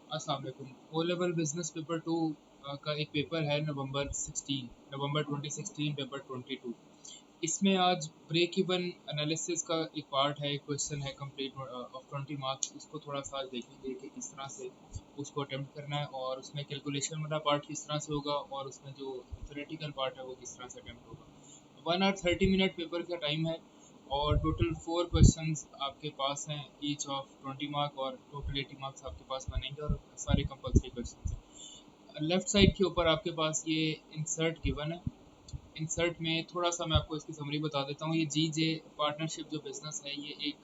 अस्सलाम वालेकुम। O level business paper two का एक पेपर है नवंबर 2016 पेपर 22। इसमें आज ब्रेक इवन एनालिसिस का एक पार्ट है, एक क्वेश्चन है कंप्लीट ऑफ 20 मार्क्स। उसको थोड़ा सा आज देखेंगे कि किस तरह से उसको अटेम्प्ट करना है और उसमें कैलकुलेशन वाला पार्ट किस तरह से होगा और उसमें जो थ्योरेटिकल पार्ट है वो किस तरह से अटेम्प्ट होगा। 1 आवर 30 मिनट पेपर का टाइम है और टोटल 4 क्वेश्चंस आपके पास हैं, ईच ऑफ 20 मार्क, और टोटल 80 मार्क्स आपके पास बनेंगे और सारे कंपल्सरी क्वेश्चन हैं। लेफ्ट साइड के ऊपर आपके पास ये इंसर्ट गिवन है। इंसर्ट में थोड़ा सा मैं आपको इसकी समरी बता देता हूँ। ये जी जे पार्टनरशिप जो बिजनेस है, ये एक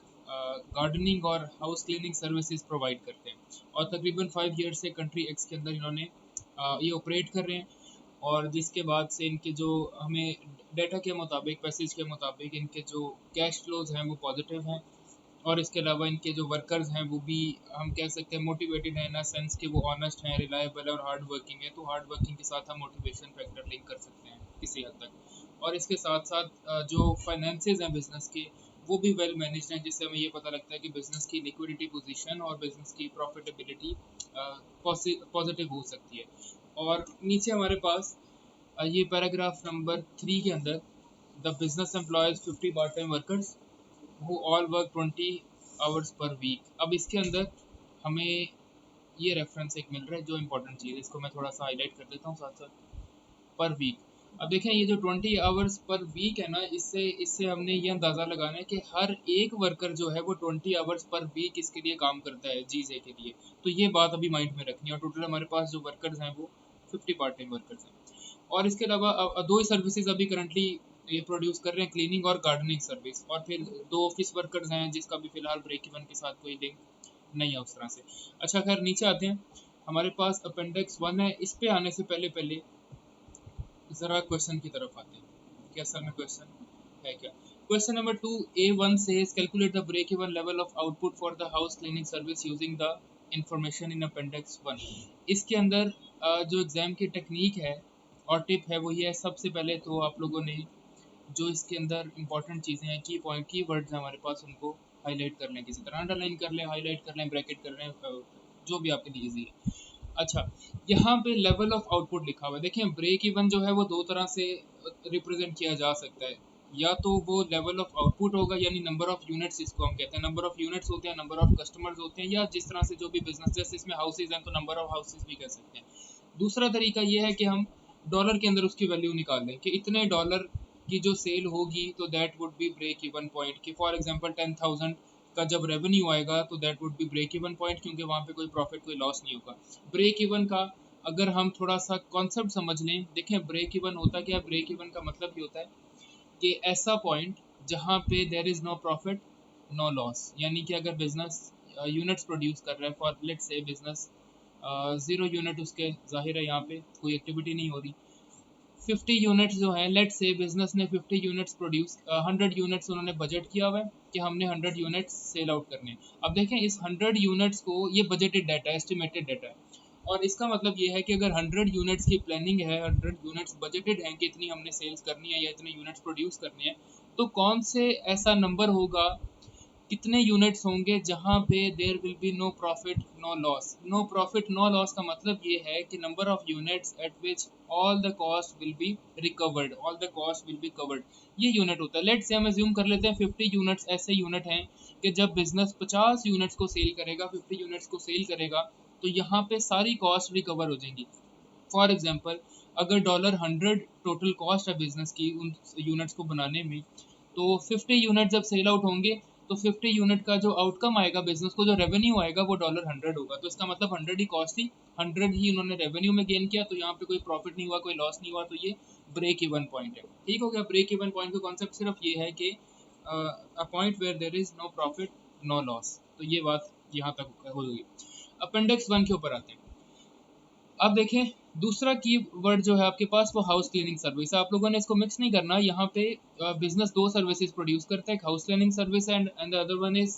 गार्डनिंग और हाउस क्लीनिंग सर्विसेज प्रोवाइड करते हैं और तकरीबन 5 ईयर से कंट्री एक्स के अंदर इन्होंने ये ऑपरेट कर रहे हैं। और जिसके बाद से इनके जो हमें डेटा के मुताबिक, पैसेज के मुताबिक, इनके जो कैश फ्लोज हैं वो पॉजिटिव हैं। और इसके अलावा इनके जो वर्कर्स हैं वो भी हम कह सकते हैं मोटिवेटेड हैं, इन सेंस कि वो ऑनेस्ट हैं, रिलायबल है और हार्ड वर्किंग है। तो हार्ड वर्किंग के साथ हम मोटिवेशन फैक्टर लिंक कर सकते हैं किसी हद तक। और इसके साथ साथ जो फाइनेंसेस हैं बिजनेस के, वो भी वेल मैनेज्ड हैं, जिससे हमें ये पता लगता है कि बिजनेस की लिक्विडिटी पोजीशन और बिजनेस की प्रॉफिटेबिलिटी पॉजिटिव हो सकती है। और नीचे हमारे पास ये पैराग्राफ नंबर 3 के अंदर, the business employs 50 part time workers who all work 20 hours per week. अब इसके अंदर हमें ये रेफरेंस एक मिल रहा है, जो इंपॉर्टेंट चीज़ है इसको मैं थोड़ा सा हाईलाइट कर देता हूँ साथ साथ। पर वीक, अब देखें ये जो 20 आवर्स पर वीक है ना, इससे इससे हमने ये अंदाज़ा लगाना है कि हर एक वर्कर जो है वो 20 आवर्स पर वीक इसके लिए काम करता है, जीजे के लिए। तो ये बात अभी माइंड में रखनी है। और टोटल हमारे पास जो वर्कर्स हैं वो 50 पार्ट टाइम वर्कर्स हैं। और इसके अलावा दो ही सर्विसेज अभी करंटली ये प्रोड्यूस कर रहे हैं, क्लीनिंग और गार्डनिंग सर्विस। और फिर दो ऑफिस वर्कर्स हैं जिसका भी फिलहाल ब्रेक इवन के साथ कोई लिंक नहीं है उस तरह से। अच्छा, खैर नीचे आते हैं। हमारे पास अपेंडिक्स 1 है। इस पे आने से पहले पहले ज़रा क्वेश्चन की तरफ आते हैं। क्या सर में क्वेश्चन है क्या? Question number 2A1 says calculate the break even level of output for the house cleaning service using the information in appendix 1। इसके अंदर जो एग्जाम की टेक्निक है और टिप है वो ये है। सबसे पहले तो आप लोगों ने जो इसके अंदर इंपॉर्टेंट चीज़ें हैं, की पॉइंट, की वर्ड्स हैं हमारे पास, उनको हाईलाइट कर लें, किसी तरह अंडरलाइन कर लें, हाईलाइट कर लें, ब्रैकेट कर लें, जो भी आपके लिए ईजी है। अच्छा, यहाँ पे लेवल ऑफ आउटपुट लिखा हुआ है। देखिए ब्रेक इवन जो है वो दो तरह से रिप्रेजेंट किया जा सकता है। या तो वो लेवल ऑफ आउटपुट होगा, यानी नंबर ऑफ यूनिट्स, इसको हम कहते हैं। नंबर ऑफ यूनिट्स होते हैं, नंबर ऑफ कस्टमर्स होते हैं, या जिस तरह से जो भी बिजनेस, जैसे इसमें हाउसेज हैं तो नंबर ऑफ हाउसेज भी कह सकते हैं। दूसरा तरीका ये है कि हम डॉलर के अंदर उसकी वैल्यू निकाल लें कि इतने डॉलर की जो सेल होगी तो that would be break even point. कि फॉर एग्जांपल 10,000 का जब रेवेन्यू आएगा तो that would be break even point, क्योंकि वहाँ पे कोई प्रॉफिट, कोई लॉस नहीं होगा। ब्रेक इवन का अगर हम थोड़ा सा कॉन्सेप्ट समझ लें, देखें ब्रेक इवन होता क्या है। ब्रेक इवन का मतलब ये होता है कि ऐसा पॉइंट जहाँ पे there is no profit no loss. यानी कि अगर बिजनेस यूनिट्स प्रोड्यूस कर रहा है, for let's say business 0 unit उसके जाहिर है यहाँ पे कोई एक्टिविटी नहीं हो रही। 50 यूनिट्स जो है, लेट से बिजनेस ने 50 यूनिट्स प्रोड्यूस, 100 यूनिट्स उन्होंने बजट किया हुआ है कि हमने 100 यूनिट्स सेल आउट करने हैं। अब देखें इस 100 यूनिट्स को, ये बजटेड डाटा है, एस्टिमेटेड डाटा है। और इसका मतलब ये है कि अगर 100 यूनिट्स की प्लानिंग है, 100 यूनिट्स बजटेड हैं कि इतनी हमने सेल्स करनी है या इतने यूनिट्स प्रोड्यूस करने हैं, तो कौन से ऐसा नंबर होगा, कितने यूनिट्स होंगे जहां पे there will be no profit no loss. No profit no loss का मतलब ये है कि number of units at which all the cost will be recovered, all the cost will be covered, ये यूनिट होता है। लेट्स से हम assume कर लेते हैं 50 यूनिट्स ऐसे यूनिट हैं कि जब बिजनेस 50 यूनिट्स को सेल करेगा, 50 यूनिट्स को सेल करेगा, तो यहाँ पे सारी कॉस्ट रिकवर हो जाएंगी। फॉर एग्जाम्पल, अगर $100 टोटल कॉस्ट है बिजनेस की उन यूनिट्स को बनाने में, तो 50 यूनिट जब सेल आउट होंगे तो 50 यूनिट का जो आउटकम आएगा, बिजनेस को जो रेवेन्यू आएगा, वो $100 होगा। तो इसका मतलब 100 ही कॉस्ट थी, 100 ही उन्होंने रेवेन्यू में गेन किया, तो यहाँ पे कोई प्रॉफिट नहीं हुआ, कोई लॉस नहीं हुआ। तो ये ब्रेक इवन पॉइंट है। ठीक हो गया। ब्रेक इवन पॉइंट का कॉन्सेप्ट सिर्फ ये है कि a point where there is no profit no loss. तो ये बात यहाँ तक हो गई। अपेंडिक्स 1 के ऊपर आते हैं। अब देखें दूसरा की वर्ड जो है आपके पास, वो हाउस क्लीनिंग सर्विस है। आप लोगों ने इसको मिक्स नहीं करना। यहाँ पे बिजनेस दो सर्विसेज प्रोड्यूस करता है, एक house cleaning service and the other one is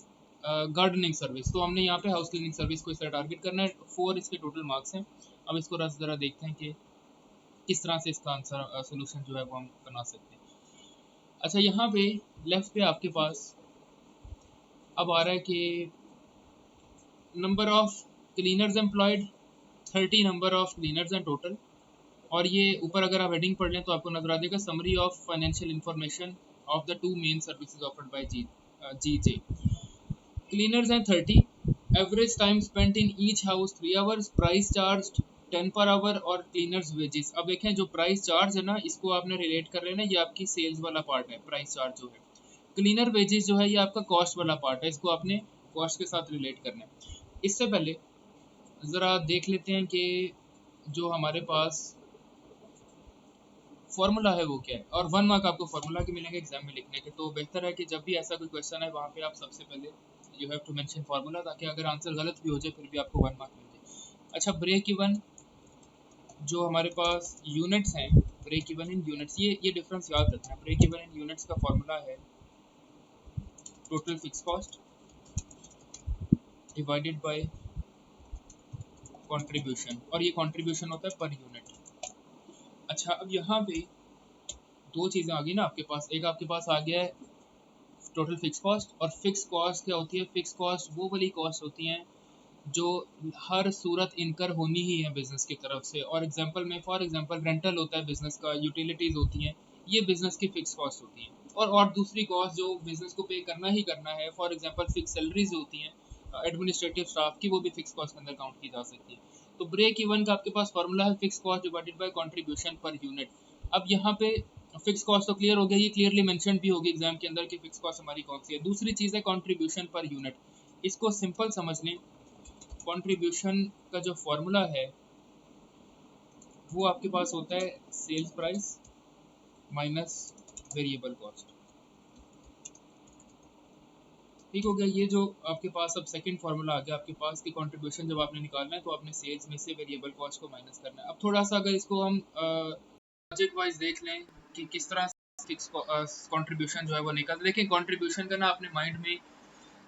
gardening service. तो हमने यहाँ पे हाउस क्लीनिंग सर्विस को इस तरह टारगेट करना है। 4 इसके टोटल मार्क्स हैं। अब इसको ज़रा देखते हैं कि किस तरह से इसका आंसर, सोल्यूशन जो है वो हम बना सकते हैं। अच्छा, यहाँ पे लेफ्ट पे आपके पास अब आ रहा है कि number of cleaners employed 30 number of cleaners हैं टोटल। और ये ऊपर अगर आप हेडिंग पढ़ लें तो आपको नजर आ जाएगा summary of financial information of the two main services offered by GJ. Cleaners हैं 30, average time spent in each house 3 hours, price charge 10 per our और क्लीनर्स वेजेस। अब देखें जो प्राइस चार्ज है ना, इसको आपने रिलेट कर लेना, ये आपकी सेल्स वाला पार्ट है। प्राइस चार्ज जो है, क्लीनर वेजेस जो है ये आपका कॉस्ट वाला पार्ट है, इसको आपने कॉस्ट के साथ रिलेट करना है। इससे पहले ज़रा देख लेते हैं कि जो हमारे पास फॉर्मूला है वो क्या है, और 1 मार्क आपको फॉर्मूला के मिलेंगे एग्जाम में लिखने के। तो बेहतर है कि जब भी ऐसा कोई क्वेश्चन है वहाँ पे आप सबसे पहले you have to mention formula, ताकि अगर आंसर गलत भी हो जाए फिर भी आपको 1 मार्क मिल जाए। अच्छा, ब्रेक इवन जो हमारे पास यूनिट्स हैं, ब्रेक इवन इन यूनिट्स, ये डिफरेंस याद रखना है। ब्रेक इवन इन यूनिट्स का फॉर्मूला है total fix cost divided by contribution, और ये कंट्रीब्यूशन होता है पर यूनिट। अच्छा, अब यहाँ पे दो चीज़ें आ गई ना आपके पास, एक आपके पास आ गया है टोटल फिक्स कॉस्ट, और फिक्स कॉस्ट क्या होती है? फिक्स कॉस्ट वो वाली कॉस्ट होती हैं जो हर सूरत इनकर होनी ही है बिजनेस की तरफ से। और एग्जांपल में, फॉर एग्जांपल रेंटल होता है बिजनेस का, यूटिलिटीज़ होती हैं, ये बिजनेस की फिक्स कॉस्ट होती हैं। और दूसरी कॉस्ट जो बिजनेस को पे करना ही करना है, फॉर एग्जांपल फिक्स सैलरीज होती हैं एडमिनिस्ट्रेटिव स्टाफ की, वो भी फिक्स कॉस्ट के अंदर काउंट की जा सकती है। तो ब्रेक इवन का आपके पास फॉर्मूला है fix cost divided by contribution per unit. अब यहाँ पे फिक्स कॉस्ट तो क्लियर हो गया, ये क्लियरली मेंशन भी होगी एग्जाम के अंदर कि फिक्स कॉस्ट हमारी कौन सी है। दूसरी चीज़ है कंट्रीब्यूशन पर यूनिट, इसको सिंपल समझ लें। कंट्रीब्यूशन का जो फॉर्मूला है वो आपके पास होता है sales price minus variable cost. ठीक हो गया, ये जो आपके पास अब सेकंड फार्मूला आ गया आपके पास कि कंट्रीब्यूशन जब आपने निकालना है तो आपने सेल्स में से वेरिएबल कॉस्ट को माइनस करना है। अब थोड़ा सा अगर इसको हम प्रोजेक्ट वाइज देख लें कि किस तरह फिक्स कंट्रीब्यूशन जो है वो निकल, लेकिन कंट्रीब्यूशन का ना अपने माइंड में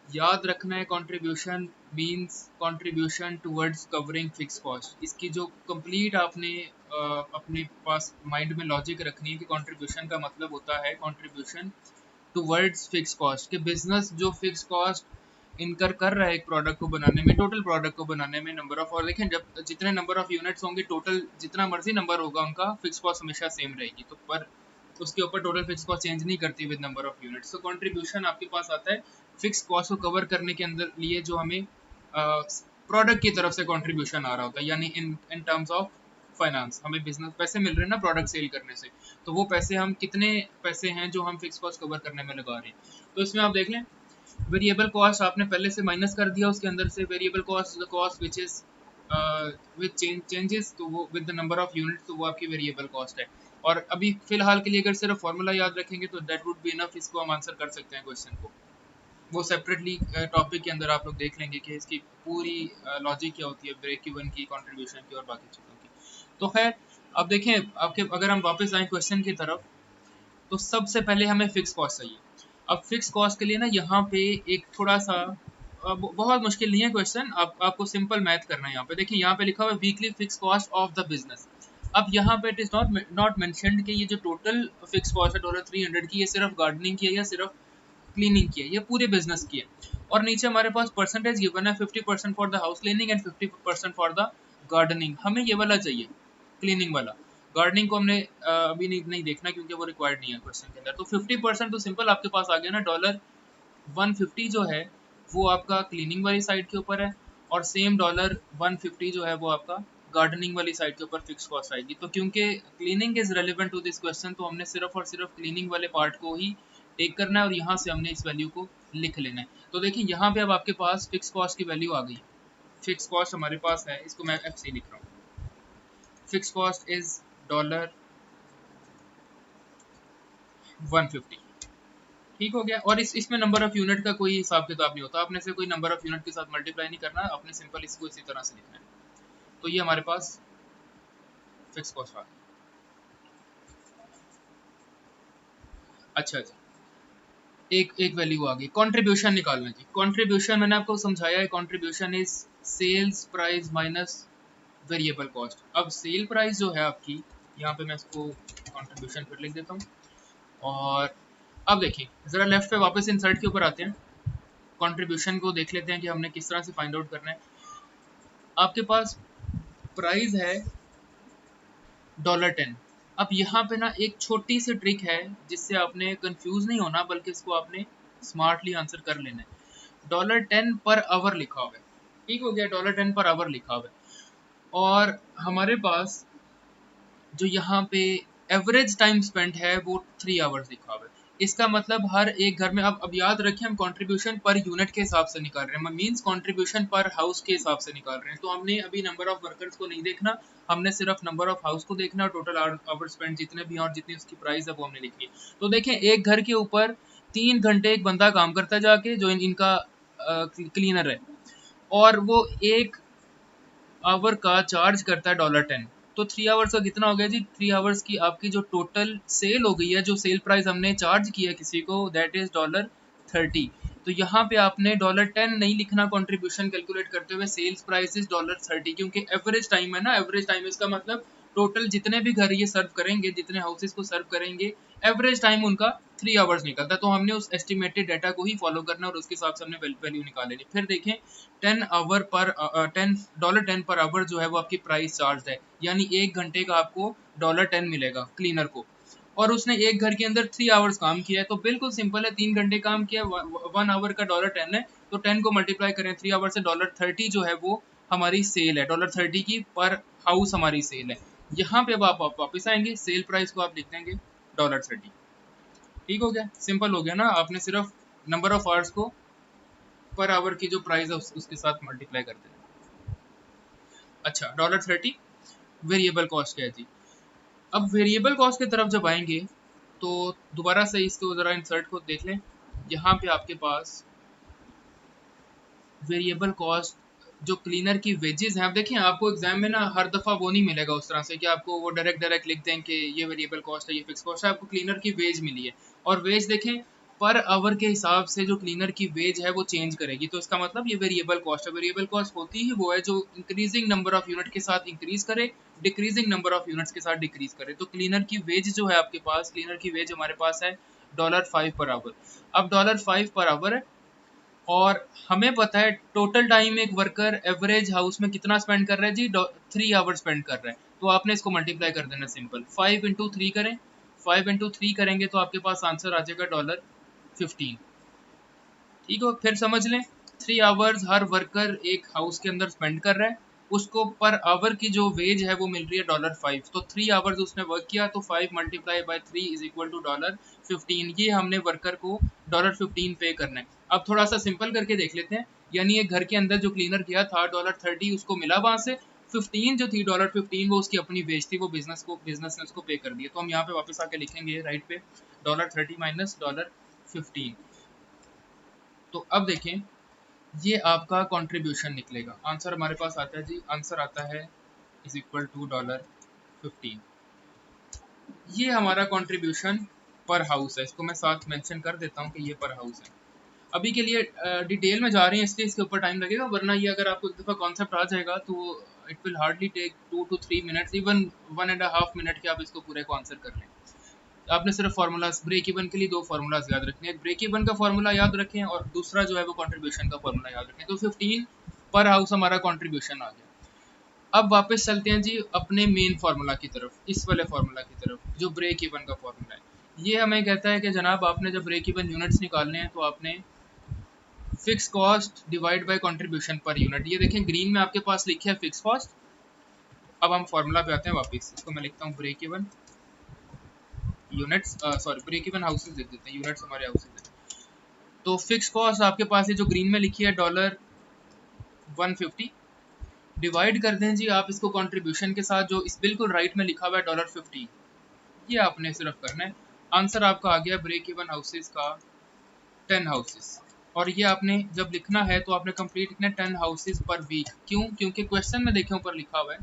याद रखना है। Contribution means contribution towards covering fix cost. इसकी जो कंप्लीट आपने अपने पास माइंड में लॉजिक रखनी है कि कंट्रीब्यूशन का मतलब होता है कंट्रीब्यूशन टुवर्ड्स फिक्स कॉस्ट, कि बिजनेस जो फिक्स कॉस्ट इनकर कर रहा है एक प्रोडक्ट को बनाने में, टोटल प्रोडक्ट को बनाने में नंबर ऑफ, और देखें जब जितने नंबर ऑफ यूनिट्स होंगे टोटल जितना मर्जी नंबर होगा उनका फिक्स कॉस्ट हमेशा सेम रहेगी, तो पर उसके ऊपर टोटल फिक्स कॉस्ट चेंज नहीं करती विद नंबर ऑफ यूनिट्स। तो कंट्रीब्यूशन आपके पास आता है फिक्स कॉस्ट को कवर करने के अंदर लिए जो हमें प्रोडक्ट की तरफ से कंट्रीब्यूशन आ रहा होता है, यानी इन टर्म्स ऑफ फाइनेंस हमें बिजनेस पैसे मिल रहे हैं ना प्रोडक्ट सेल करने से, तो वो पैसे हम कितने पैसे हैं जो हम फिक्स कॉस्ट कवर करने में लगा रहे हैं। तो इसमें आप देख लें वेरिएबल कॉस्ट आपने पहले से माइनस कर दिया, उसके अंदर से variable cost the cost which is with changes, तो वो with the number of unit, तो वो आपकी वेरिएबल कॉस्ट है। और अभी फिलहाल के लिए अगर सिर्फ फॉर्मूला याद रखेंगे तो दैट वुड बी इनफ, इसको हम आंसर कर सकते हैं क्वेश्चन को। वो सेपरेटली टॉपिक के अंदर आप लोग देख लेंगे कि इसकी पूरी लॉजिक क्या होती है ब्रेक इवन की, कंट्रीब्यूशन की और बाकी चीज़ों की। तो खैर अब देखें आपके, अगर हम वापस आए क्वेश्चन की तरफ, तो सबसे पहले हमें फिक्स कॉस्ट चाहिए। अब फिक्स कॉस्ट के लिए ना यहाँ पे एक थोड़ा सा बहुत मुश्किल नहीं है क्वेश्चन, आपको सिंपल मैथ करना है। यहाँ पे देखिए, यहाँ पे लिखा हुआ है weekly fix cost of the business. अब यहाँ पे इट इज नॉट मेंशन्ड कि ये जो टोटल फिक्स कॉस्ट है $300 की, ये सिर्फ गार्डनिंग की है या सिर्फ क्लीनिंग की है, ये पूरे बिजनेस की है। और नीचे हमारे पास परसेंटेज गिवन है 50% for the house cleaning and 50% for the gardening. हमें ये वाला चाहिए, क्लीनिंग वाला। गार्डनिंग को हमने अभी नहीं देखना क्योंकि वो रिक्वायर्ड नहीं है क्वेश्चन के अंदर। तो 50% तो सिंपल आपके पास आ गया ना, $150 जो है वो आपका क्लीनिंग वाली साइड के ऊपर है, और सेम $150 जो है वो आपका गार्डनिंग वाली साइड के ऊपर फिक्स कॉस्ट आएगी। तो क्योंकि cleaning is relevant to this question, तो हमने सिर्फ और सिर्फ क्लीनिंग वाले पार्ट को ही टेक करना है और यहाँ से हमने इस वैल्यू को लिख लेना है। तो देखिए यहाँ पे अब आपके पास फिक्स कॉस्ट की वैल्यू आ गई। फिक्स कॉस्ट हमारे पास है, इसको मैं FC लिख रहा हूँ। Fix cost is $150। ठीक हो गया। और इसमें नंबर ऑफ यूनिट का कोई हिसाब किताब नहीं होता, आपने से कोई नंबर ऑफ यूनिट के साथ मल्टीप्लाई नहीं करना, आपने सिंपल इसको इसी तरह से लिखना है। तो ये हमारे पास फिक्स कॉस्ट आ गया। अच्छा जी, एक वैल्यू आ गई, कंट्रीब्यूशन निकालना जी। कंट्रीब्यूशन मैंने आपको समझाया है, contribution is sales price minus variable cost. अब सेल प्राइस जो है आपकी, यहाँ पे मैं इसको कंट्रीब्यूशन फिर लिख देता हूँ। और अब देखिए ज़रा लेफ्ट पे वापस इंसर्ट के ऊपर आते हैं, कंट्रीब्यूशन को देख लेते हैं कि हमने किस तरह से फाइंड आउट करना है। आपके पास प्राइस है $10। अब यहाँ पे ना एक छोटी सी ट्रिक है जिससे आपने कंफ्यूज नहीं होना, बल्कि इसको आपने स्मार्टली आंसर कर लेना है। $10 पर आवर लिखा हुआ है, ठीक हो गया, $10 पर आवर लिखा हुआ है। और हमारे पास जो यहाँ पे एवरेज टाइम स्पेंट है वो 3 आवर्स लिखा हुआ है। इसका मतलब हर एक घर में, अब याद रखें, हम कंट्रीब्यूशन पर यूनिट के हिसाब से निकाल रहे हैं, मींस कंट्रीब्यूशन पर हाउस के हिसाब से निकाल रहे हैं। तो हमने अभी नंबर ऑफ वर्कर्स को नहीं देखना, हमने सिर्फ नंबर ऑफ हाउस को देखना, टोटल आवर स्पेंड जितने भी हैं और जितनी उसकी प्राइस है वो हमने लिखनी है। तो देखें, एक घर के ऊपर 3 घंटे एक बंदा काम करता है जाके, जो इनका क्लीनर है, और वो एक आवर का चार्ज करता है $10। तो 3 आवर्स का कितना हो गया जी? 3 आवर्स की आपकी जो टोटल सेल हो गई है, जो सेल प्राइस हमने चार्ज किया किसी को, दैट इज $30। तो यहाँ पे आपने $10 नहीं लिखना कंट्रीब्यूशन कैलकुलेट करते हुए, सेल्स प्राइस इज $30, क्योंकि एवरेज टाइम है ना, एवरेज टाइम इसका मतलब टोटल जितने भी घर ये सर्व करेंगे, जितने हाउसेस को सर्व करेंगे, एवरेज टाइम उनका 3 आवर्स निकलता है। तो हमने उस एस्टिमेटेड डाटा को ही फॉलो करना और उसके हिसाब से हमने वैल्यू निकाल लेनी। फिर देखें, $10 पर आवर जो है वो आपकी प्राइस चार्ज है, यानी 1 घंटे का आपको $10 मिलेगा क्लीनर को, और उसने एक घर के अंदर 3 आवर्स काम किया है। तो बिल्कुल सिंपल है, 3 घंटे काम किया, 1 आवर का $10 है, तो 10 को मल्टीप्लाई करें 3 आवर से, $30 जो है वो हमारी सेल है, $30 की पर हाउस हमारी सेल है। यहाँ पे अब आप वापस आएंगे, सेल प्राइस को आप लिख देंगे $30। ठीक हो गया, सिंपल हो गया ना, आपने सिर्फ नंबर ऑफ आवर्स को पर आवर की जो प्राइस है उसके साथ मल्टीप्लाई कर देना। अच्छा, $30 वेरिएबल कॉस्ट क्या है जी? अब वेरिएबल कॉस्ट की तरफ जब आएंगे तो दोबारा से इसको जरा इंसर्ट को देख लें। यहाँ पे आपके पास वेरिएबल कॉस्ट जो क्लीनर की वेजेस हैं, अब देखें, आपको एग्जाम में ना हर दफ़ा वो नहीं मिलेगा उस तरह से कि आपको वो डायरेक्ट लिख दें कि ये वेरिएबल कॉस्ट है, ये फिक्स कॉस्ट है। आपको क्लीनर की वेज मिली है, और वेज देखें पर आवर के हिसाब से जो क्लीनर की वेज है वो चेंज करेगी, तो इसका मतलब ये वेरिएबल कॉस्ट है। वेरिएबल कॉस्ट होती ही वो है जो इंक्रीजिंग नंबर ऑफ यूनिट के साथ इंक्रीज करे, डिक्रीजिंग नंबर ऑफ यूनिट्स के साथ डिक्रीज करे। तो क्लीनर की वेज जो है आपके पास, क्लीनर की वेज हमारे पास है $5 पर आवर। अब $5 पर आवर है, और हमें पता है टोटल टाइम एक वर्कर एवरेज हाउस में कितना स्पेंड कर रहा है जी? 3 आवर स्पेंड कर रहा है। तो आपने इसको मल्टीप्लाई कर देना, सिंपल 5 × 3 करें, 5 × 3 करेंगे तो आपके पास आंसर आ जाएगा $15। ठीक है, फिर समझ लें, 3 आवर्स हर वर्कर एक हाउस के अंदर स्पेंड कर रहा है, उसको पर आवर की जो वेज है वो मिल रही है $5। तो 3 आवर्स उसने वर्क किया, तो 5 × 3 इज इक्वल टू $15। ये हमने वर्कर को $15 पे करना है। अब थोड़ा सा सिंपल करके देख लेते हैं, यानी एक घर के अंदर जो क्लीनर किया था $30 उसको मिला, वहां से 15 जो थी $15 वो उसकी अपनी वेज थी, वो बिजनेस ने उसको पे कर दिया। तो हम यहाँ पे वापस आके लिखेंगे राइट पे $30 माइनस $15। तो अब देखें, ये आपका कंट्रीब्यूशन निकलेगा, आंसर हमारे पास आता है जी, आंसर आता है इज इक्वल टू $15। ये हमारा कंट्रीब्यूशन पर हाउस है, इसको मैं साथ मेंशन कर देता हूँ कि ये पर हाउस है। अभी के लिए डिटेल में जा रहे हैं इसलिए इसके ऊपर टाइम लगेगा, वरना ये अगर आपको एक दफ़ा कॉन्सेप्ट आ जाएगा तो it will hardly take 2 to 3 minutes, even 1.5 minute के आप इसको पूरे को आंसर कर लें। आपने सिर्फ फार्मूलाज, ब्रेक इवन के लिए 2 फार्मूलाज याद रखने हैं, एक ब्रेक इवन का फार्मूला याद रखें और दूसरा जो है वो कंट्रीब्यूशन का फार्मूला याद रखें। तो 15 पर हाउस हमारा कंट्रीब्यूशन आ गया। अब वापस चलते हैं जी अपने मेन फार्मूला की तरफ, इस वाले फार्मूला की तरफ, जो ब्रेक इवन का फार्मूला है। ये हमें कहता है कि जनाब आपने जब ब्रेक इवन यूनिट्स निकालने हैं तो आपने fix cost divide by contribution per unit, ये देखें ग्रीन में आपके पास लिखे है फिक्स कॉस्ट। अब हम फार्मूला पे आते हैं वापस, इसको मैं लिखता हूँ break even units, sorry break even houses लिख देते हैं, यूनिट्स हमारे हाउसेज हैं। तो फिक्स कॉस्ट आपके पास है जो ग्रीन में लिखी है $150, डिवाइड कर दें जी आप इसको कंट्रीब्यूशन के साथ, जो इस बिल्कुल राइट में लिखा हुआ है $15। ये आपने सिर्फ करना है, आंसर आपका आ गया ब्रेक इवन हाउसेज का 10 हाउसेज। और ये आपने जब लिखना है तो आपने कंप्लीट लिखना है 10 हाउसेज पर वीक। क्यों? क्योंकि क्वेश्चन में देखें ऊपर लिखा हुआ है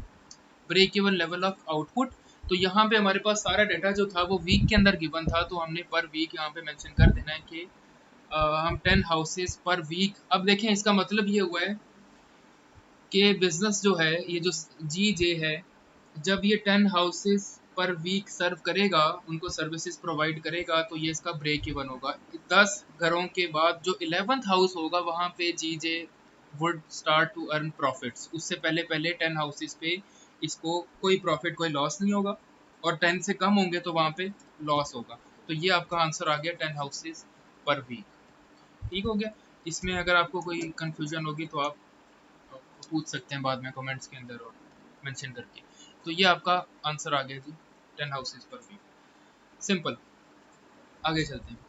break even level of output, तो यहाँ पे हमारे पास सारा डाटा जो था वो वीक के अंदर गिवन था, तो हमने पर वीक यहाँ पे मेंशन कर देना है कि हम 10 हाउसेज पर वीक। अब देखें, इसका मतलब ये हुआ है कि बिजनेस जो है, ये जो GJ है, जब ये 10 हाउसेज पर वीक सर्व करेगा, उनको सर्विसेज प्रोवाइड करेगा, तो ये इसका ब्रेक इवन होगा। 10 घरों के बाद जो 11th हाउस होगा वहाँ पे GJ would start to earn profits, उससे पहले पहले 10 हाउसेस पे इसको कोई प्रॉफिट कोई लॉस नहीं होगा, और 10 से कम होंगे तो वहाँ पे लॉस होगा। तो ये आपका आंसर आ गया 10 हाउसेस पर वीक। ठीक हो गया। इसमें अगर आपको कोई कंफ्यूजन होगी तो आप पूछ सकते हैं बाद में कमेंट्स के अंदर और मेंशन करके। तो ये आपका आंसर आ गया जी, 10 हाउसेस पर वीक। सिंपल। आगे चलते हैं।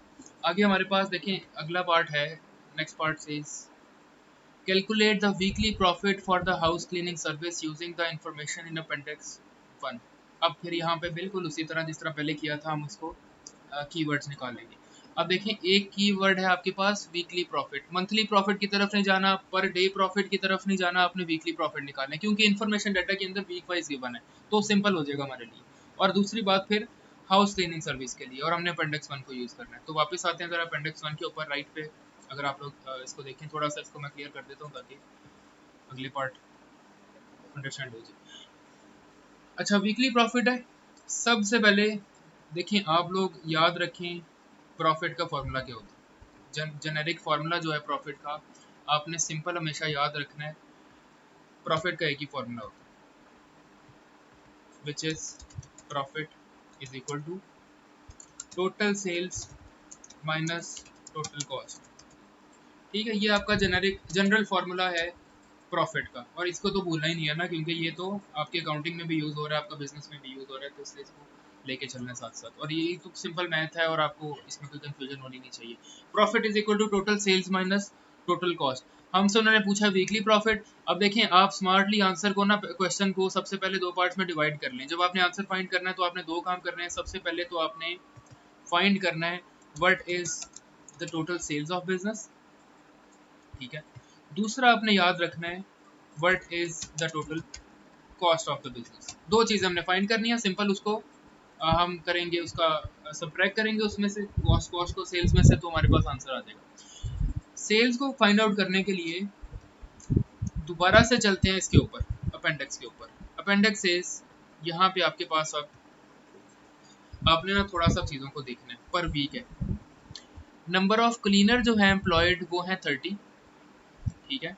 आगे हमारे पास देखें अगला पार्ट है, नेक्स्ट पार्ट से calculate the weekly profit for the house cleaning service using the information in appendix 1। अब फिर यहाँ पे बिल्कुल उसी तरह जिस तरह पहले किया था हम उसको कीवर्ड्स निकालेंगे। अब देखें एक कीवर्ड है आपके पास वीकली प्रॉफिट, मंथली प्रॉफिट की तरफ नहीं जाना, पर डे प्रॉफिट की तरफ नहीं जाना, आपने वीकली प्रॉफिट निकालना है क्योंकि इन्फॉर्मेशन डाटा के अंदर वीक वाइज गिवन है, तो सिंपल हो जाएगा हमारे लिए। और दूसरी बात फिर हाउस क्लीनिंग सर्विस के लिए, और हमने अपेंडिक्स 1 को यूज़ करना है। तो वापस आते हैं जरा अपेंडिक्स 1 के ऊपर राइट पे। अगर आप लोग इसको देखें थोड़ा सा, इसको मैं क्लियर कर देता हूँ ताकि अगली पार्ट अंडरस्टैंड हो जाए। अच्छा, वीकली प्रॉफिट है। सबसे पहले देखिए आप लोग याद रखें प्रॉफिट का फॉर्मूला क्या होता है। जेनेरिक फार्मूला जो है प्रॉफिट का, आपने सिंपल हमेशा याद रखना है। प्रॉफिट का एक ही फार्मूला होता है, which is profit is equal to total sales minus total cost. ठीक है, ये आपका जनरल फार्मूला है प्रॉफिट का, और इसको तो भूलना ही नहीं है ना, क्योंकि ये तो आपके अकाउंटिंग में भी यूज़ हो रहा है, आपका बिजनेस में भी यूज़ हो रहा है, तो इसलिए इसको लेके चलना साथ साथ। और ये तो सिंपल मैथ है और आपको इसमें कोई कंफ्यूजन होनी नहीं चाहिए। Profit is equal to total sales minus total cost. हमसे उन्होंने पूछा वीकली प्रॉफिट। अब देखें आप स्मार्टली आंसर को ना, क्वेश्चन को सबसे पहले दो पार्ट्स में डिवाइड कर लें। जब आपने आंसर फाइंड करना है तो आपने दो काम करने हैं। सबसे पहले तो आपने फाइंड करना है what is the total sales of business, ठीक है। दूसरा आपने याद रखना है what is the total cost of the business. दो चीज़ें हमने फाइंड करनी है। सिंपल उसको हम करेंगे, उसका सब्ट्रैक्ट करेंगे उसमें से कॉस्ट को सेल्स में से, तो हमारे पास आंसर आ जाएगा। सेल्स को फाइंड आउट करने के लिए दोबारा से चलते हैं इसके ऊपर, अपेंडिक्स के ऊपर। अपेंडिक्स सेल्स यहाँ पे आपके पास अब आपने ना थोड़ा सा चीज़ों को देखना है। पर वीक है, नंबर ऑफ क्लीनर जो है एम्प्लॉयड वो है 30, ठीक है।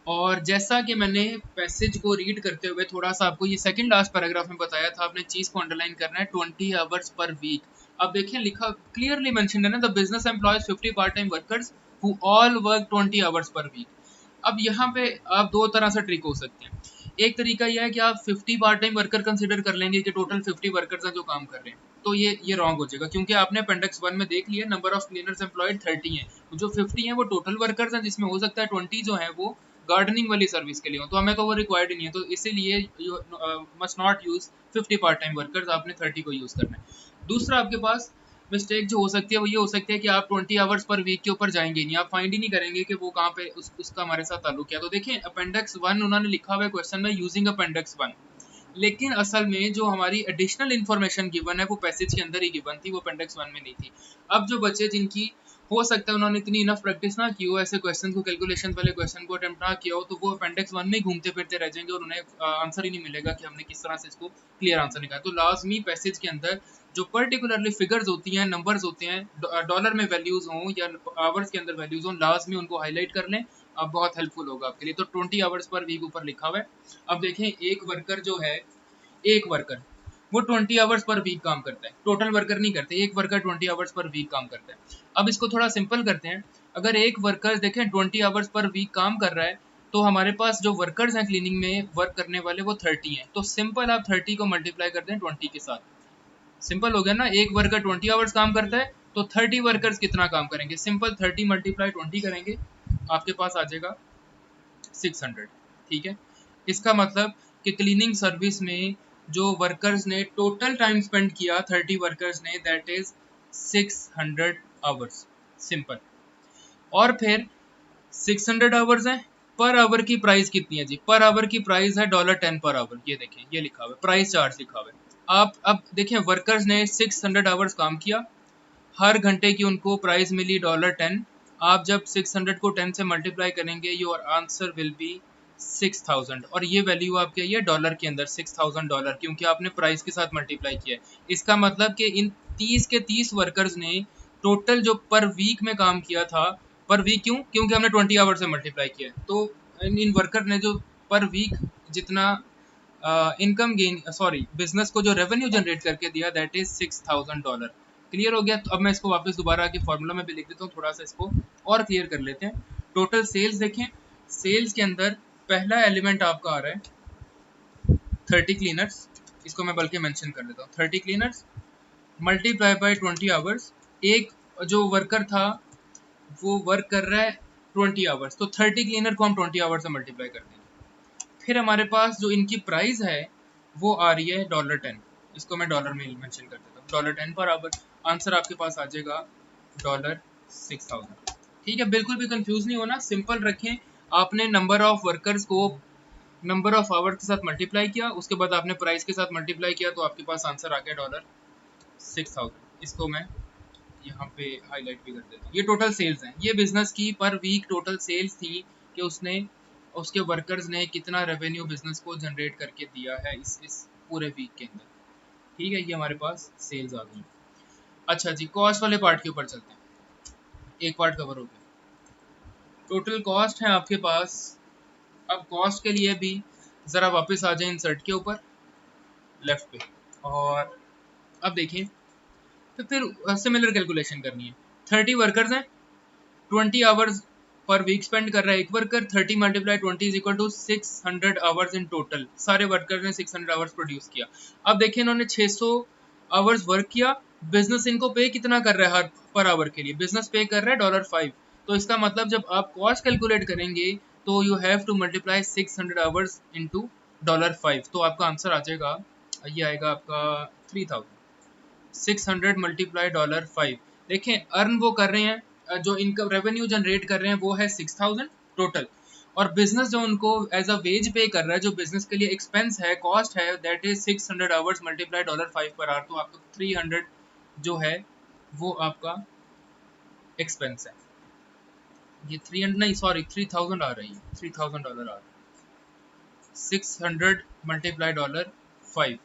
और जैसा कि मैंने पैसेज को रीड करते हुए थोड़ा सा आपको ये सेकंड लास्ट पैराग्राफ में बताया था, आपने चीज़ को अंडरलाइन करना है 20 आवर्स पर वीक। अब देखिए लिखा क्लियरली मेंशन है ना, the business employs 50 part time workers who all work 20 hours per week. अब यहाँ पे आप दो तरह से ट्रिक हो सकते हैं। एक तरीका यह है कि आप 50 पार्ट टाइम वर्कर कंसिडर कर लेंगे कि टोटल 50 वर्कर्स हैं जो काम कर रहे हैं, तो ये रॉन्ग हो जाएगा, क्योंकि आपने अपेंडिक्स 1 में देख लिया नंबर ऑफ क्लीनर्स एम्प्लॉयड 30 हैं, जो 50 हैं वो टोटल वर्कर्स हैं, जिसमें हो सकता है 20 जो है वो गार्डनिंग वाली सर्विस के लिए हो, तो हमें तो वो रिक्वायर्ड नहीं है, तो इसीलिए must not use 50 part time workers, आपने 30 को यूज करना है। दूसरा आपके पास मिस्टेक जो हो सकती है वो ये हो सकती है कि आप 20 आवर्स पर वीक के ऊपर जाएंगे नहीं, आप फाइंड ही नहीं करेंगे कि वो कहाँ पे उसका हमारे साथ ताल्लुक है। तो देखें अपेंडिक्स 1 उन्होंने लिखा हुआ है क्वेश्चन में यूजिंग अपेंडिक्स 1, लेकिन असल में जो हमारी एडिशनल इन्फॉर्मेशन गिवन है वो पैसेज के अंदर ही गिवन थी, वो अपेंडिक्स 1 में नहीं थी। अब जो बच्चे जिनकी हो सकता है उन्होंने इतनी इनफ प्रैक्टिस ना की हो, ऐसे क्वेश्चन को कैलकुलेशन वाले क्वेश्चन को अटेम्प्ट ना किया हो, तो वो अपेंडिक्स 1 में ही घूमते फिरते रह जाएंगे और उन्हें आंसर ही नहीं मिलेगा कि हमने किस तरह से इसको क्लियर आंसर निकाला। तो लाजमी पैसेज के अंदर जो पर्टिकुलरली फिगर्स होती हैं, नंबर्स होते हैं, डॉलर में वैल्यूज हों या आवर्स के अंदर वैल्यूज हों, लाजमी उनको हाईलाइट कर लें, अब बहुत हेल्पफुल होगा आपके लिए। तो 20 आवर्स पर वीक ऊपर लिखा हुआ है। अब देखें एक वर्कर जो है, एक वर्कर वो 20 आवर्स पर वीक काम करता है, टोटल वर्कर नहीं करते, एक वर्कर 20 आवर्स पर वीक काम करता है। अब इसको थोड़ा सिंपल करते हैं। अगर एक वर्कर देखें 20 आवर्स पर वीक काम कर रहा है, तो हमारे पास जो वर्कर्स हैं क्लीनिंग में वर्क करने वाले वो 30 हैं, तो सिंपल आप 30 को मल्टीप्लाई कर दें 20 के साथ, सिंपल हो गया ना। एक वर्कर 20 आवर्स काम करता है तो 30 वर्कर्स कितना काम करेंगे, सिंपल 30 मल्टीप्लाई 20 करेंगे, आपके पास आ जाएगा 600, ठीक है। इसका मतलब कि क्लीनिंग सर्विस में जो वर्कर्स ने टोटल टाइम स्पेंड किया 30 वर्कर्स ने, दैट इज 600 आवर्स, सिंपल। और फिर 600 आवर्स हैं, पर आवर की प्राइस कितनी है जी, पर आवर की प्राइस है $10 पर आवर, ये देखें ये लिखा हुआ है, प्राइस चार्ज लिखा हुआ है। आप अब देखें वर्कर्स ने 600 आवर्स काम किया, हर घंटे की उनको प्राइस मिली $10। आप जब 600 को 10 से मल्टीप्लाई करेंगे योर आंसर विल बी 6000, और ये वैल्यू आपके ये डॉलर के अंदर $6000, क्योंकि आपने प्राइस के साथ मल्टीप्लाई किया है। इसका मतलब कि इन 30 के 30 वर्कर्स ने टोटल जो पर वीक में काम किया था पर वीक क्यों? क्योंकि हमने 20 आवर से मल्टीप्लाई किया है। तो इन वर्कर ने जो पर वीक जितना इनकम गेन बिजनेस को जो रेवेन्यू जनरेट करके दिया दैट इज $6,000। क्लियर हो गया? तो अब मैं इसको वापस दोबारा आके फॉर्मूला में भी लिख देता हूँ, थोड़ा सा इसको और क्लियर कर लेते हैं। टोटल सेल्स देखें, सेल्स के अंदर पहला एलिमेंट आपका आ रहा है 30 क्लीनर्स, इसको मैं बल्कि मेंशन कर देता हूँ, 30 क्लीनर्स मल्टीप्लाई बाय 20 आवर्स। एक जो वर्कर था वो वर्क कर रहा है 20 आवर्स, तो 30 क्लीनर को हम 20 आवर्स से मल्टीप्लाई कर देंगे। फिर हमारे पास जो इनकी प्राइस है वो आ रही है $10, इसको मैं डॉलर में मेंशन कर देता हूँ, $10 पर आवर। आंसर आपके पास आ जाएगा $6,000। ठीक है, बिल्कुल भी कंफ्यूज नहीं होना, सिंपल रखें। आपने नंबर ऑफ वर्कर्स को नंबर ऑफ आवर के साथ मल्टीप्लाई किया, उसके बाद आपने प्राइस के साथ मल्टीप्लाई किया, तो आपके पास आंसर आ गया $6,000। इसको मैं यहाँ पे हाईलाइट भी कर देता हूँ। ये टोटल सेल्स हैं, ये बिजनेस की पर वीक टोटल सेल्स थी कि उसके वर्कर्स ने कितना रेवेन्यू बिजनेस को जनरेट करके दिया है इस पूरे वीक के अंदर। ठीक है, ये हमारे पास सेल्स आ गई। अच्छा जी, कॉस्ट वाले पार्ट के ऊपर चलते हैं। एक पार्ट कवर हो गया, टोटल कॉस्ट है आपके पास। अब कॉस्ट के लिए भी ज़रा वापस आ जाए इंसर्ट के ऊपर लेफ्ट पे, और अब देखिए तो फिर सिमिलर कैलकुलेशन करनी है। 30 वर्कर्स हैं, 20 आवर्स पर वीक स्पेंड कर रहा है एक worker, 30 multiply 20 is equal to 600 hours in total. सारे वर्कर ने 600 आवर्स प्रोड्यूस किया। अब देखिए इन्होंने 600 आवर्स वर्क किया, बिजनेस इनको पे कितना कर रहा है हर पर आवर के लिए? बिजनेस पे कर रहा है $5। तो इसका मतलब जब आप कॉस्ट कैलकुलेट करेंगे तो you have to multiply 600 hours into $5, तो आपका आंसर आ जाएगा, ये आएगा आपका 3000। 600 मल्टीप्लाई $5। देखें अर्न वो कर रहे हैं, जो इनकम रेवेन्यू जनरेट कर रहे हैं वो है 6000 टोटल, और बिजनेस जो उनको एज अ वेज पे कर रहा है, जो बिजनेस के लिए एक्सपेंस है, कॉस्ट है, that is 600 hours multiply $5 per hour. तो आपका 300 जो है वो आपका एक्सपेंस है। ये 300 नहीं, सॉरी 3000 आ रही है, $3000 आ रहा है, 600 मल्टीप्लाई $5।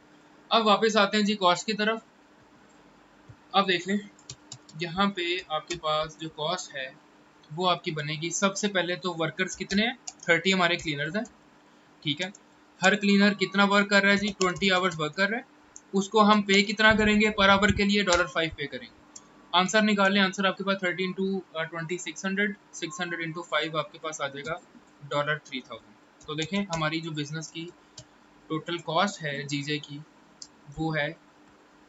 अब वापस आते हैं जी कॉस्ट की तरफ। अब देख लें, यहाँ पे आपके पास जो कॉस्ट है वो आपकी बनेगी। सबसे पहले तो वर्कर्स कितने हैं? 30 हमारे क्लीनर्स हैं। ठीक है, हर क्लीनर कितना वर्क कर रहा है जी? 20 आवर्स वर्क कर रहा है। उसको हम पे कितना करेंगे पर आवर के लिए? $5 पे करेंगे। आंसर निकाल लें, आंसर आपके पास 30 इंटू 20 600, 600 इंटू 5 आपके पास आ जाएगा $3000। तो देखें हमारी जो बिजनेस की टोटल कॉस्ट है जीजे की वो है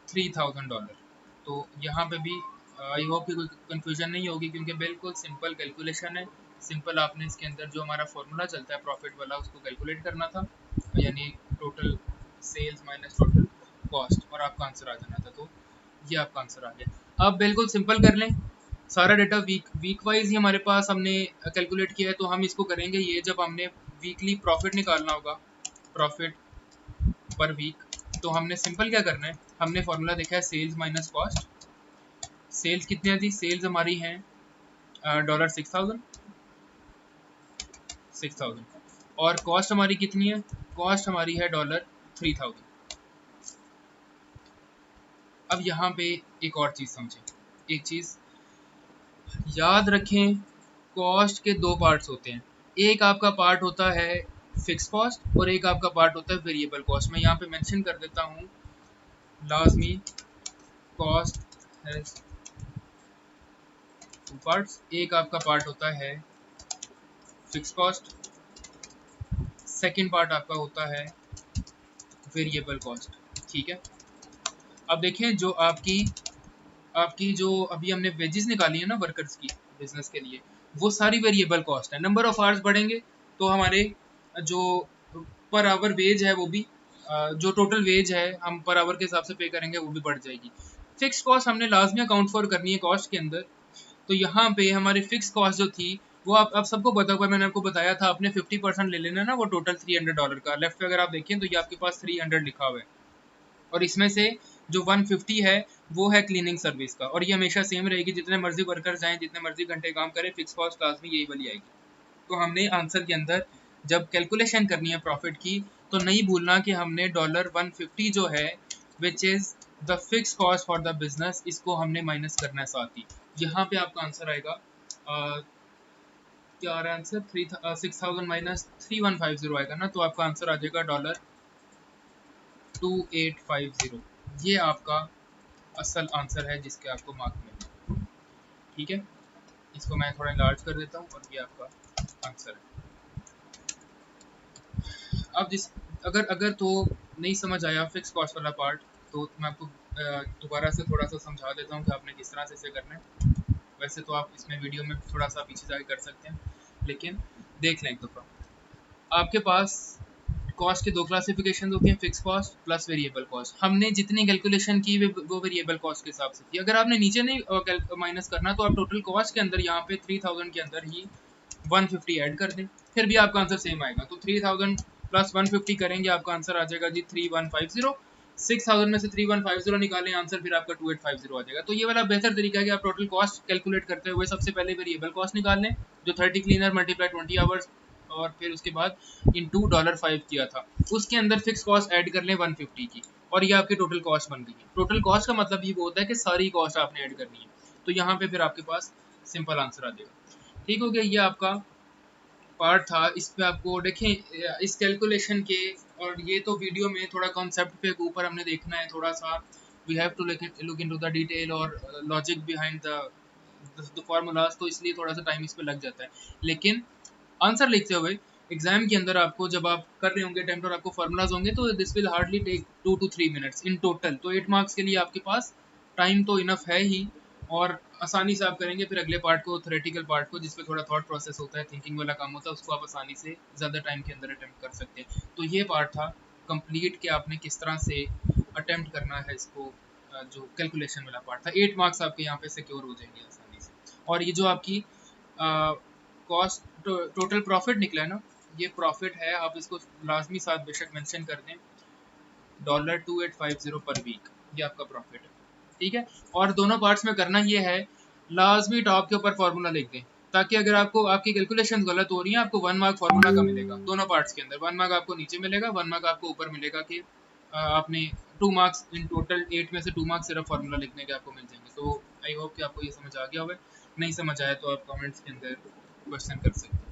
$3000। तो यहाँ पे भी आई होप कि कोई कंफ्यूजन नहीं होगी, क्योंकि बिल्कुल सिंपल कैलकुलेशन है। सिंपल आपने इसके अंदर जो हमारा फॉर्मूला चलता है प्रॉफिट वाला उसको कैलकुलेट करना था, यानी total sales minus total cost, और आपका आंसर आ जाना था। तो ये आपका आंसर आ गया। अब बिल्कुल सिंपल कर लें, सारा डेटा वीक वाइज ही हमारे पास हमने कैलकुलेट किया है, तो हम इसको करेंगे ये जब हमने वीकली प्रॉफिट निकालना होगा, प्रॉफिट पर वीक। तो हमने सिंपल क्या करना है, हमने फॉर्मूला देखा है सेल्स माइनस कॉस्ट। सेल्स कितनी है जी? सेल्स हमारी हैं $6000, और कॉस्ट हमारी कितनी है? कॉस्ट हमारी है $3000। अब यहाँ पे एक और चीज़ समझें, एक चीज़ याद रखें, कॉस्ट के दो पार्ट्स होते हैं। एक आपका पार्ट होता है फिक्स कॉस्ट और एक आपका पार्ट होता है वेरिएबल कॉस्ट। मैं यहाँ पे मेंशन कर देता हूँ, लाजमी कॉस्ट हैज टू पार्ट्स। एक आपका पार्ट होता है फिक्स कॉस्ट, सेकंड पार्ट आपका होता है वेरिएबल कॉस्ट। ठीक है, अब देखें जो आपकी जो अभी हमने वेजेस निकाली है ना वर्कर्स की बिजनेस के लिए, वो सारी वेरिएबल कॉस्ट है। नंबर ऑफ आवर्स बढ़ेंगे तो हमारे जो पर आवर वेज है वो भी जो टोटल वेज है हम पर आवर के हिसाब से पे करेंगे वो भी बढ़ जाएगी। फिक्स कॉस्ट हमने लाजमी अकाउंट फॉर करनी है कॉस्ट के अंदर। तो यहाँ पे हमारी फिक्स कॉस्ट जो थी वो आप सबको पता हुआ, मैंने आपको बताया था, आपने 50% ले लेना ना, वो टोटल $300 का। लेफ्ट पे अगर आप देखें तो ये आपके पास 300 लिखा हुआ है, और इसमें से जो 150 है वो है क्लीनिंग सर्विस का, और ये हमेशा सेम रहेगी, जितने मर्जी वर्कर्स आएँ, जितने मर्जी घंटे काम करें, फिक्स कॉस्ट क्लास में यही वाली आएगी। तो हमने आंसर के अंदर जब कैलकुलेशन करनी है प्रॉफिट की, तो नहीं भूलना कि हमने $150 जो है which is the fix cost for the business, इसको हमने माइनस करना है साथ ही। यहाँ पे आपका आंसर आएगा क्या आ रहा है आंसर? 6000 माइनस 3150 आएगा ना, तो आपका आंसर आ जाएगा $2850। ये आपका असल आंसर है जिसके आपको मार्क मिले। ठीक है, इसको मैं थोड़ा लार्ज कर देता हूँ और ये आपका आंसर है। अब जिस अगर अगर तो नहीं समझ आया फिक्स कॉस्ट वाला पार्ट, तो मैं आपको दोबारा से थोड़ा सा समझा देता हूँ कि आपने किस तरह से इसे करना है। वैसे तो आप इसमें वीडियो में थोड़ा सा पीछे जाके कर सकते हैं, लेकिन देख लें एक दफ़ा। आपके पास कॉस्ट के दो क्लासिफिकेशन होती हैं, fix cost plus variable cost. हमने जितनी कैलकुलेशन की वो वेरिएबल कॉस्ट के हिसाब से की। अगर आपने नीचे नहीं माइनस करना, तो आप टोटल कॉस्ट के अंदर यहाँ पे 3000 के अंदर ही 150 ऐड कर दें, फिर भी आपका आंसर सेम आएगा। तो 3000 प्लस 150 करेंगे, आपका आंसर आ जाएगा जी 3150। 6000 में से 3150 निकालें आंसर, फिर आपका 2850 आ जाएगा। तो ये वाला बेहतर तरीका है कि आप टोटल कॉस्ट कैलकुलेट करते हुए सबसे पहले वेरिएबल कॉस्ट निकाल लें, जो 30 क्लीनर मल्टीप्लाई 20 आवर्स, और फिर उसके बाद इंटू $5 किया था, उसके अंदर फिक्स कॉस्ट ऐड कर लें 150 की, और ये आपकी टोटल कॉस्ट बन गई है। टोटल कॉस्ट का मतलब ये होता है कि सारी कॉस्ट आपने ऐड करनी है। तो यहाँ पे फिर आपके पास सिंपल आंसर आ जाएगा। ठीक हो गया, ये आपका पार्ट था। इस पे आपको देखें इस कैलकुलेशन के, और ये तो वीडियो में थोड़ा कॉन्सेप्ट पे ऊपर हमने देखना है थोड़ा सा। We have to look into the detail और लॉजिक बिहाइंड द फार्मूलाज, तो इसलिए थोड़ा सा टाइम इस पे लग जाता है। लेकिन आंसर लिखते हुए एग्जाम के अंदर आपको जब आप कर रहे होंगे अटेम्प्ट और आपको फार्मूलाज होंगे, तो this will hardly take 2 to 3 minutes in total. तो 8 मार्क्स के लिए आपके पास टाइम तो इनफ है ही, और आसानी से आप करेंगे। फिर अगले पार्ट को, थ्योरेटिकल पार्ट को, जिसमें थोड़ा थॉट प्रोसेस होता है, थिंकिंग वाला काम होता है, उसको आप आसानी से ज़्यादा टाइम के अंदर अटेम्प्ट कर सकते हैं। तो ये पार्ट था कंप्लीट कि आपने किस तरह से अटेम्प्ट करना है इसको। जो कैलकुलेशन वाला पार्ट था, 8 मार्क्स आपके यहाँ पे सिक्योर हो जाएंगे आसानी से। और ये जो आपकी कॉस्ट टोटल प्रॉफिट निकला है ना, ये प्रॉफिट है, आप इसको लाजमी साथ बेशक मेंशन कर दें, $2850 पर वीक, ये आपका प्रॉफिट है। ठीक है, और दोनों पार्ट्स में करना ये है, लाजमी टॉप के ऊपर फार्मूला लिख दें, ताकि अगर आपको आपकी कैलकुलेशन गलत हो रही है, आपको 1 मार्क फार्मूला का मिलेगा। दोनों पार्ट्स के अंदर 1 मार्क आपको नीचे मिलेगा, 1 मार्क आपको ऊपर मिलेगा कि आपने 2 मार्क्स इन टोटल 8 में से 2 मार्क्स सिर्फ फार्मूला लिखने के आपको मिल जाएंगे। तो आई होप कि आपको ये समझ आ गया होगा। नहीं समझ आया तो आप कमेंट्स के अंदर क्वेश्चन कर सकते हैं।